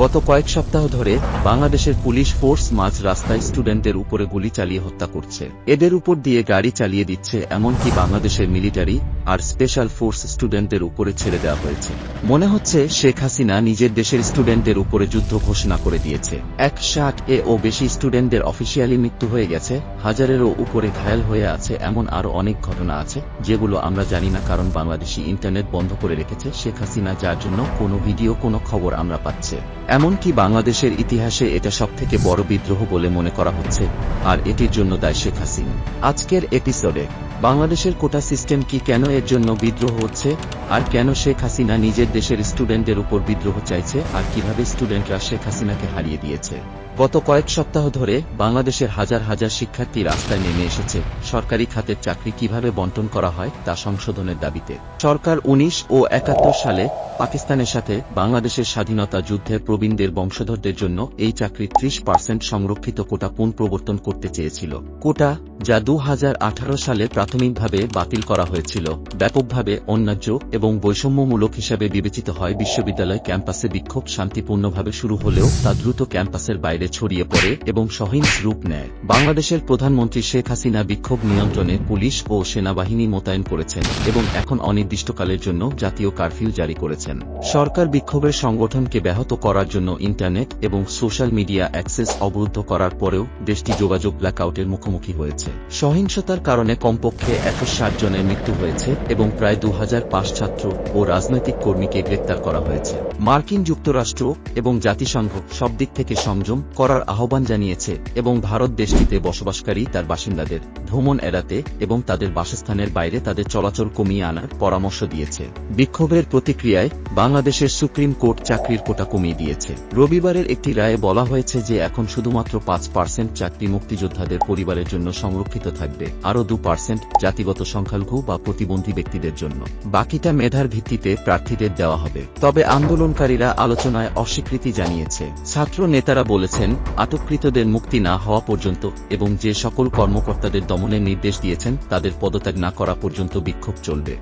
গত কয়েক সপ্তাহ ধরে বাংলাদেশের পুলিশ ফোর্স মাঝ রাস্তায় স্টুডেন্টদের উপরে গুলি চালিয়ে হত্যা করছে। এদের উপর দিয়ে গাড়ি চালিয়ে দিচ্ছে, এমনকি বাংলাদেশের মিলিটারি আর স্পেশাল ফোর্স স্টুডেন্টদের উপরে ছেড়ে দেওয়া হয়েছে। মনে হচ্ছে শেখ হাসিনা নিজের দেশের স্টুডেন্টদের উপরে যুদ্ধ ঘোষণা করে দিয়েছে। 160 বেশি স্টুডেন্টদের অফিসিয়ালি মৃত্যু হয়ে গেছে, হাজারেরও উপরে ঘায়েল হয়ে আছে। এমন আরও অনেক ঘটনা আছে যেগুলো আমরা জানি না, কারণ বাংলাদেশি ইন্টারনেট বন্ধ করে রেখেছে শেখ হাসিনা, যার জন্য কোনো ভিডিও কোনো খবর আমরা পাচ্ছি। এমনকি বাংলাদেশের ইতিহাসে এটা সবথেকে বড় বিদ্রোহ বলে মনে করা হচ্ছে, আর এটির জন্য দায় শেখ হাসিনা। আজকের এপিসোডে বাংলাদেশের কোটা সিস্টেম কি, কেন এর জন্য বিদ্রোহ হচ্ছে, আর কেন শেখ হাসিনা নিজের দেশের স্টুডেন্টদের উপর বিদ্রোহ চাইছে, আর কিভাবে স্টুডেন্টরা শেখ হাসিনাকে হারিয়ে দিয়েছে। গত কয়েক সপ্তাহ ধরে বাংলাদেশের হাজার হাজার শিক্ষার্থী রাস্তায় নেমে এসেছে সরকারি খাতের চাকরি কিভাবে বণ্টন করা হয় তা সংশোধনের দাবিতে। সরকার 1971 সালে পাকিস্তানের সাথে বাংলাদেশের স্বাধীনতা যুদ্ধের প্রবীণদের বংশধরদের জন্য এই চাকরির 30% সংরক্ষিত কোটা পুনঃপ্রবর্তন করতে চেয়েছিল। কোটা, যা 2018 সালে প্রাথমিকভাবে বাতিল করা হয়েছিল, ব্যাপকভাবে অন্যায্য এবং বৈষম্যমূলক হিসাবে বিবেচিত হয়। বিশ্ববিদ্যালয় ক্যাম্পাসে বিক্ষোভ শান্তিপূর্ণভাবে শুরু হলেও তা দ্রুত ক্যাম্পাসের বাইরে ছড়িয়ে পড়ে এবং সহিংস রূপ নেয়। বাংলাদেশের প্রধানমন্ত্রী শেখ হাসিনা বিক্ষোভ নিয়ন্ত্রণে পুলিশ ও সেনাবাহিনী মোতায়েন করেছেন এবং এখন অনির্দিষ্টকালের জন্য জাতীয় কারফিউ জারি করেছেন। সরকার বিক্ষোভের সংগঠনকে ব্যাহত করার জন্য ইন্টারনেট এবং সোশ্যাল মিডিয়া অ্যাক্সেস অবরুদ্ধ করার পরেও দেশটি যোগাযোগ ব্ল্যাকআউটের মুখোমুখি হয়েছে। সহিংসতার কারণে কমপক্ষে 160 জনের মৃত্যু হয়েছে এবং প্রায় 2005 ছাত্র ও রাজনৈতিক কর্মীকে গ্রেপ্তার করা হয়েছে। মার্কিন যুক্তরাষ্ট্র এবং জাতিসংঘ সব দিক থেকে সংযম করার আহ্বান জানিয়েছে এবং ভারত দেশটিতে বসবাসকারী তার বাসিন্দাদের ভ্রমণ এড়াতে এবং তাদের বাসস্থানের বাইরে তাদের চলাচল কমিয়ে আনার পরামর্শ দিয়েছে। বিক্ষোভের প্রতিক্রিয়ায় বাংলাদেশের সুপ্রিম কোর্ট চাকরির কোটা কমিয়ে দিয়েছে। রবিবারের একটি রায়ে বলা হয়েছে যে এখন শুধুমাত্র 5% চাকরি মুক্তিযোদ্ধাদের পরিবারের জন্য সংরক্ষিত থাকবে, আরও 2% জাতিগত সংখ্যালঘু বা প্রতিবন্ধী ব্যক্তিদের জন্য। বাকিটা মেধার ভিত্তিতে প্রার্থীদের দেওয়া হবে। তবে আন্দোলনকারীরা আলোচনায় অস্বীকৃতি জানিয়েছে। ছাত্র নেতারা বলেছেন, আটককৃতদের মুক্তি না হওয়া পর্যন্ত এবং যে সকল কর্মকর্তাদের দমনের নির্দেশ দিয়েছেন তাদের পদত্যাগ না করা পর্যন্ত বিক্ষোভ চলবে।